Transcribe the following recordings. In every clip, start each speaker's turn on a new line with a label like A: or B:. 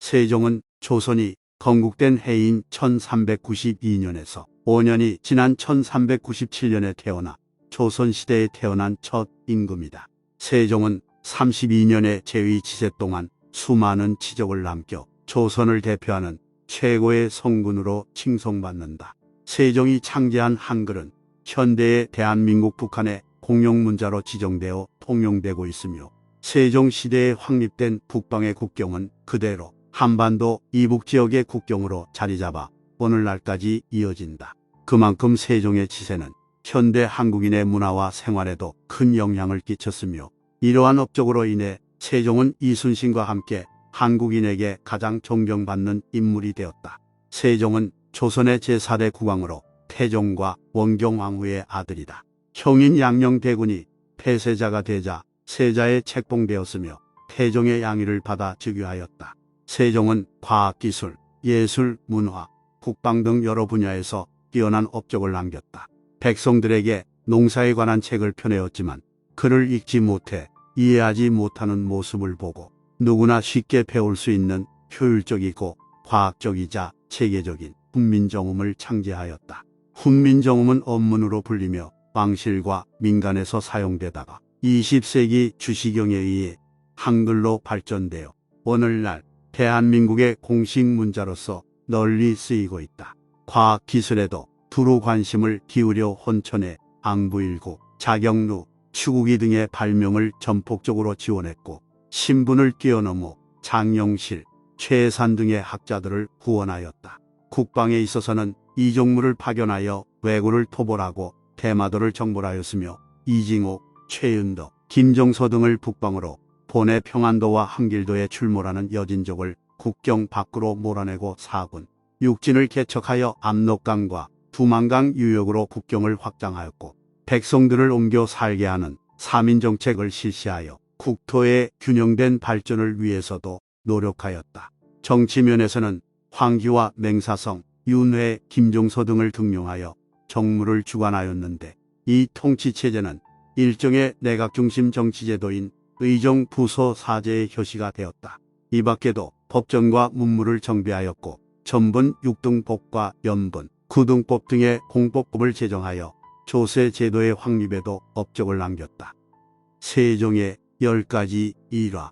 A: 세종은 조선이 건국된 해인 1392년에서 5년이 지난 1397년에 태어나 조선시대에 태어난 첫 임금이다. 세종은 32년의 재위 치세 동안 수많은 치적을 남겨 조선을 대표하는 최고의 성군으로 칭송받는다. 세종이 창제한 한글은 현대의 대한민국 북한의 공용문자로 지정되어 통용되고 있으며 세종시대에 확립된 북방의 국경은 그대로 한반도 이북 지역의 국경으로 자리잡아 오늘날까지 이어진다. 그만큼 세종의 치세는 현대 한국인의 문화와 생활에도 큰 영향을 끼쳤으며 이러한 업적으로 인해 세종은 이순신과 함께 한국인에게 가장 존경받는 인물이 되었다. 세종은 조선의 제4대 국왕으로 태종과 원경왕후의 아들이다. 형인 양녕대군이 폐세자가 되자 세자에 책봉되었으며 태종의 양위를 받아 즉위하였다. 세종은 과학기술, 예술, 문화, 국방 등 여러 분야에서 뛰어난 업적을 남겼다. 백성들에게 농사에 관한 책을 펴내었지만 그를 읽지 못해 이해하지 못하는 모습을 보고 누구나 쉽게 배울 수 있는 효율적이고 과학적이자 체계적인 훈민정음을 창제하였다. 훈민정음은 언문으로 불리며 왕실과 민간에서 사용되다가 20세기 주시경에 의해 한글로 발전되어 오늘날 대한민국의 공식 문자로서 널리 쓰이고 있다. 과학기술에도 두루 관심을 기울여 혼천의 앙부일구, 자경루, 추구기 등의 발명을 전폭적으로 지원했고 신분을 뛰어넘어 장영실, 최산 등의 학자들을 후원하였다. 국방에 있어서는 이종무를 파견하여 왜구를 토벌하고 대마도를 정벌하였으며 이징옥, 최윤덕, 김정서 등을 북방으로 보내 평안도와 한길도에 출몰하는 여진족을 국경 밖으로 몰아내고 사군, 육진을 개척하여 압록강과 두만강 유역으로 국경을 확장하였고 백성들을 옮겨 살게 하는 사민정책을 실시하여 국토의 균형된 발전을 위해서도 노력하였다. 정치면에서는 황희와 맹사성, 윤회, 김종서 등을 등용하여 정무를 주관하였는데 이 통치체제는 일종의 내각중심 정치제도인 의정부서 사제의 효시가 되었다. 이 밖에도 법전과 문무를 정비하였고 전분 6등법과 연분, 9등법 등의 공법법을 제정하여 조세 제도의 확립에도 업적을 남겼다. 세종의 10가지 일화,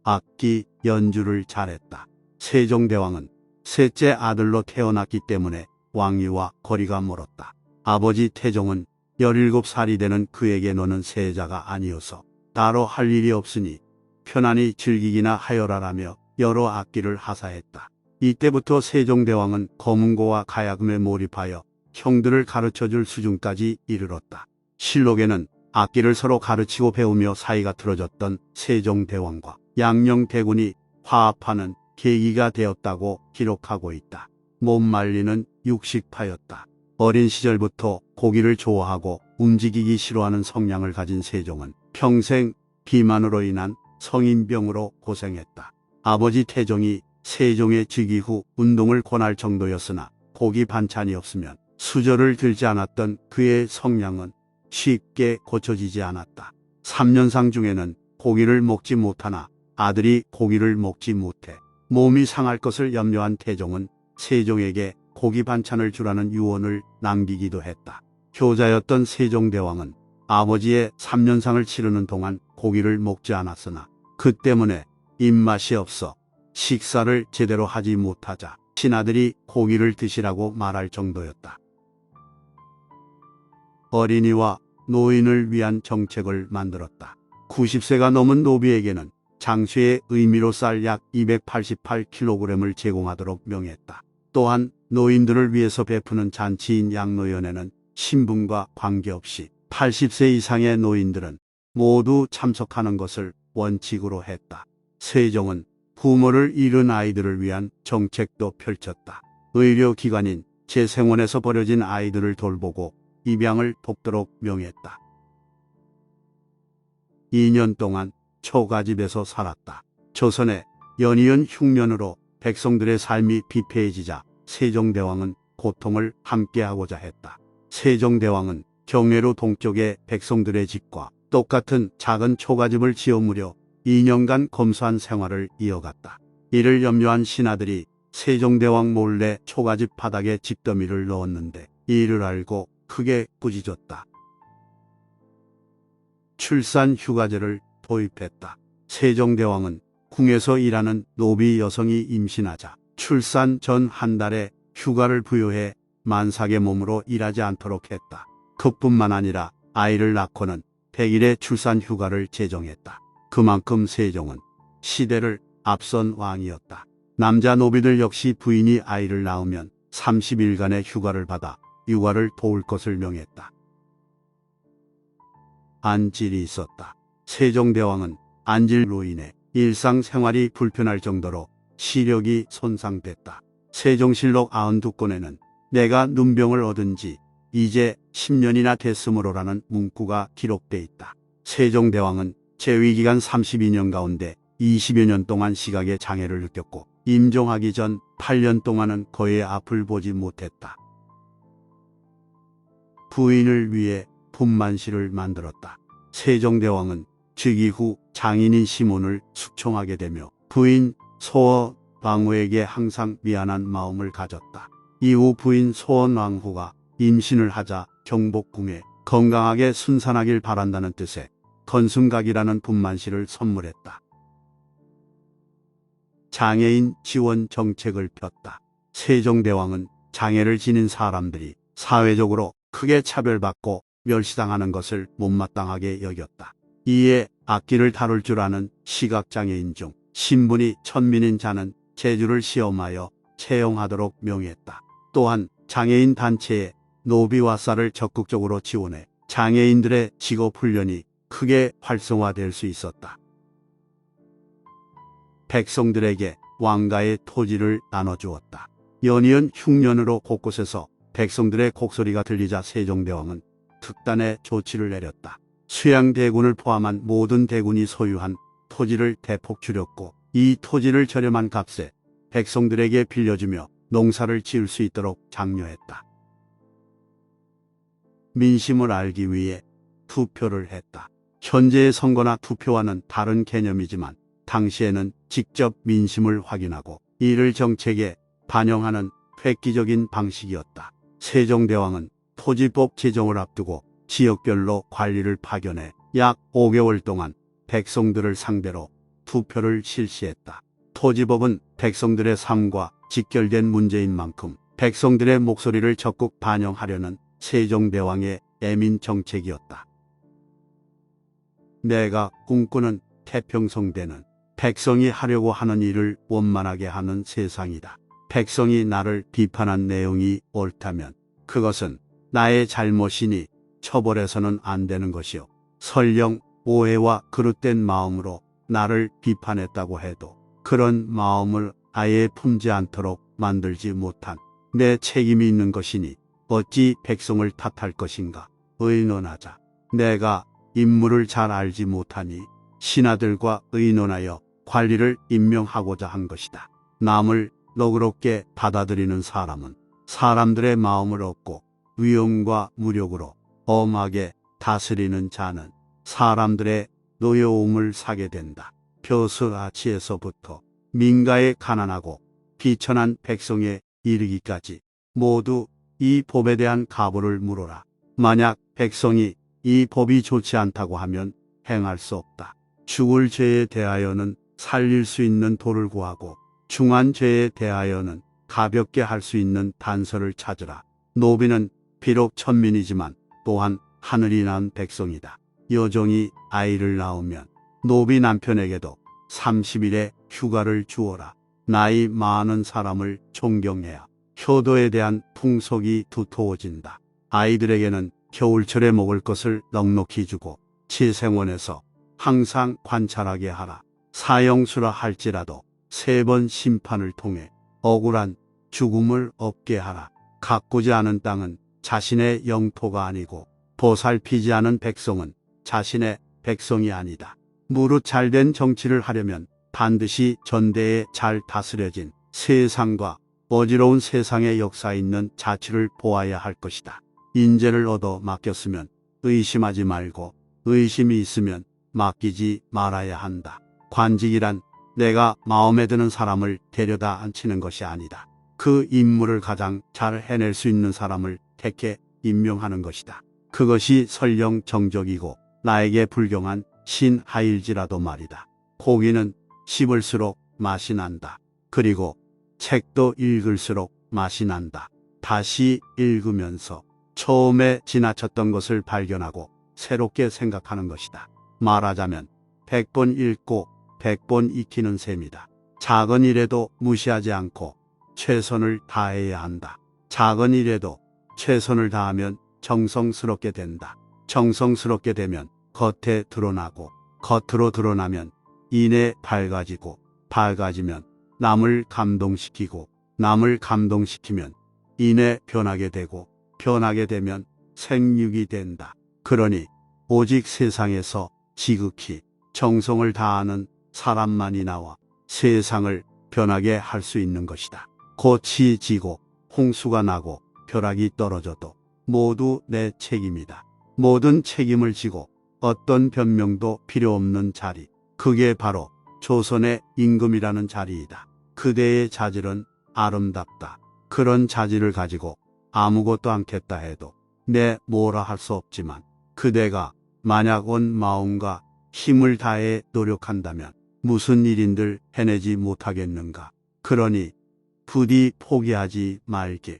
A: 악기 연주를 잘했다. 세종대왕은 셋째 아들로 태어났기 때문에 왕위와 거리가 멀었다. 아버지 태종은 17살이 되는 그에게 너는 세자가 아니어서 따로 할 일이 없으니 편안히 즐기기나 하여라라며 여러 악기를 하사했다. 이때부터 세종대왕은 검은고와 가야금에 몰입하여 형들을 가르쳐줄 수준까지 이르렀다. 실록에는 악기를 서로 가르치고 배우며 사이가 틀어졌던 세종대왕과 양녕대군이 화합하는 계기가 되었다고 기록하고 있다. 못 말리는 육식파였다. 어린 시절부터 고기를 좋아하고 움직이기 싫어하는 성향을 가진 세종은 평생 비만으로 인한 성인병으로 고생했다. 아버지 태종이 세종의 즉위 후 운동을 권할 정도였으나 고기 반찬이 없으면 수저를 들지 않았던 그의 성향은 쉽게 고쳐지지 않았다. 3년상 중에는 고기를 먹지 못하나 아들이 고기를 먹지 못해 몸이 상할 것을 염려한 태종은 세종에게 고기 반찬을 주라는 유언을 남기기도 했다. 효자였던 세종대왕은 아버지의 3년상을 치르는 동안 고기를 먹지 않았으나 그 때문에 입맛이 없어 식사를 제대로 하지 못하자 친아들이 고기를 드시라고 말할 정도였다. 어린이와 노인을 위한 정책을 만들었다. 90세가 넘은 노비에게는 장수의 의미로 쌀 약 288kg을 제공하도록 명했다. 또한 노인들을 위해서 베푸는 잔치인 양로연에는 신분과 관계없이 80세 이상의 노인들은 모두 참석하는 것을 원칙으로 했다. 세종은 부모를 잃은 아이들을 위한 정책도 펼쳤다. 의료기관인 제생원에서 버려진 아이들을 돌보고 입양을 돕도록 명했다. 2년 동안 초가집에서 살았다. 조선의 연이은 흉년으로 백성들의 삶이 비폐해지자 세종대왕은 고통을 함께하고자 했다. 세종대왕은 경회로 동쪽의 백성들의 집과 똑같은 작은 초가집을 지어 무려 2년간 검소한 생활을 이어갔다. 이를 염려한 신하들이 세종대왕 몰래 초가집 바닥에 집더미를 넣었는데 이를 알고 크게 꾸짖었다. 출산 휴가제를 도입했다. 세종대왕은 궁에서 일하는 노비 여성이 임신하자 출산 전 한 달에 휴가를 부여해 만삭의 몸으로 일하지 않도록 했다. 그뿐만 아니라 아이를 낳고는 100일의 출산 휴가를 제정했다. 그만큼 세종은 시대를 앞선 왕이었다. 남자 노비들 역시 부인이 아이를 낳으면 30일간의 휴가를 받아 육아를 도울 것을 명했다. 안질이 있었다. 세종대왕은 안질로 인해 일상생활이 불편할 정도로 시력이 손상됐다. 세종실록 92권에는 내가 눈병을 얻은 지 이제 10년이나 됐으므로라는 문구가 기록돼 있다. 세종대왕은 재위기간 32년 가운데 20여 년 동안 시각에 장애를 느꼈고 임종하기 전 8년 동안은 거의 앞을 보지 못했다. 부인을 위해 분만실을 만들었다. 세종대왕은 즉위 후 장인인 시몬을 숙청하게 되며 부인 소원 왕후에게 항상 미안한 마음을 가졌다. 이후 부인 소원 왕후가 임신을 하자 경복궁에 건강하게 순산하길 바란다는 뜻의 건순각이라는 분만실을 선물했다. 장애인 지원 정책을 폈다. 세종대왕은 장애를 지닌 사람들이 사회적으로 크게 차별받고 멸시당하는 것을 못마땅하게 여겼다. 이에 악기를 다룰 줄 아는 시각장애인 중 신분이 천민인 자는 제주를 시험하여 채용하도록 명했다. 또한 장애인 단체에 노비와 쌀을 적극적으로 지원해 장애인들의 직업훈련이 크게 활성화될 수 있었다. 백성들에게 왕가의 토지를 나눠주었다. 연이은 흉년으로 곳곳에서 백성들의 곡소리가 들리자 세종대왕은 특단의 조치를 내렸다. 수양대군을 포함한 모든 대군이 소유한 토지를 대폭 줄였고 이 토지를 저렴한 값에 백성들에게 빌려주며 농사를 지을 수 있도록 장려했다. 민심을 알기 위해 투표를 했다. 현재의 선거나 투표와는 다른 개념이지만 당시에는 직접 민심을 확인하고 이를 정책에 반영하는 획기적인 방식이었다. 세종대왕은 토지법 제정을 앞두고 지역별로 관리를 파견해 약 5개월 동안 백성들을 상대로 투표를 실시했다. 토지법은 백성들의 삶과 직결된 문제인 만큼 백성들의 목소리를 적극 반영하려는 세종대왕의 애민 정책이었다. 내가 꿈꾸는 태평성대는 백성이 하려고 하는 일을 원만하게 하는 세상이다. 백성이 나를 비판한 내용이 옳다면 그것은 나의 잘못이니 처벌해서는 안 되는 것이요. 설령 오해와 그릇된 마음으로 나를 비판했다고 해도 그런 마음을 아예 품지 않도록 만들지 못한 내 책임이 있는 것이니 어찌 백성을 탓할 것인가. 의논하자. 내가 인물을 잘 알지 못하니 신하들과 의논하여 관리를 임명하고자 한 것이다. 남을 너그럽게 받아들이는 사람은 사람들의 마음을 얻고 위엄과 무력으로 엄하게 다스리는 자는 사람들의 노여움을 사게 된다. 벼슬아치에서부터 민가의 가난하고 비천한 백성에 이르기까지 모두 이 법에 대한 가보를 물어라. 만약 백성이 이 법이 좋지 않다고 하면 행할 수 없다. 죽을 죄에 대하여는 살릴 수 있는 도를 구하고 중한 죄에 대하여는 가볍게 할 수 있는 단서를 찾으라. 노비는 비록 천민이지만 또한 하늘이 낳은 백성이다. 여종이 아이를 낳으면 노비 남편에게도 30일의 휴가를 주어라. 나이 많은 사람을 존경해야 효도에 대한 풍속이 두터워진다. 아이들에게는 겨울철에 먹을 것을 넉넉히 주고 치생원에서 항상 관찰하게 하라. 사형수라 할지라도 3번 심판을 통해 억울한 죽음을 없게 하라. 가꾸지 않은 땅은 자신의 영토가 아니고 보살피지 않은 백성은 자신의 백성이 아니다. 무릇 잘된 정치를 하려면 반드시 전대에 잘 다스려진 세상과 어지러운 세상의 역사 있는 자치를 보아야 할 것이다. 인재를 얻어 맡겼으면 의심하지 말고 의심이 있으면 맡기지 말아야 한다. 관직이란 내가 마음에 드는 사람을 데려다 앉히는 것이 아니다. 그 임무를 가장 잘 해낼 수 있는 사람을 택해 임명하는 것이다. 그것이 설령 정적이고 나에게 불경한 신하일지라도 말이다. 고기는 씹을수록 맛이 난다. 그리고 책도 읽을수록 맛이 난다. 다시 읽으면서 처음에 지나쳤던 것을 발견하고 새롭게 생각하는 것이다. 말하자면 100번 읽고 100번 익히는 셈이다. 작은 일에도 무시하지 않고 최선을 다해야 한다. 작은 일에도 최선을 다하면 정성스럽게 된다. 정성스럽게 되면 겉에 드러나고 겉으로 드러나면 이내 밝아지고 밝아지면 남을 감동시키고 남을 감동시키면 이내 변하게 되고 변하게 되면 생육이 된다. 그러니 오직 세상에서 지극히 정성을 다하는 사람만이 나와 세상을 변하게 할 수 있는 것이다. 꽃이 지고 홍수가 나고 벼락이 떨어져도 모두 내 책임이다. 모든 책임을 지고 어떤 변명도 필요 없는 자리. 그게 바로 조선의 임금이라는 자리이다. 그대의 자질은 아름답다. 그런 자질을 가지고 아무것도 않겠다 해도 내 뭐라 할 수 없지만 그대가 만약 온 마음과 힘을 다해 노력한다면 무슨 일인들 해내지 못하겠는가. 그러니 부디 포기하지 말게.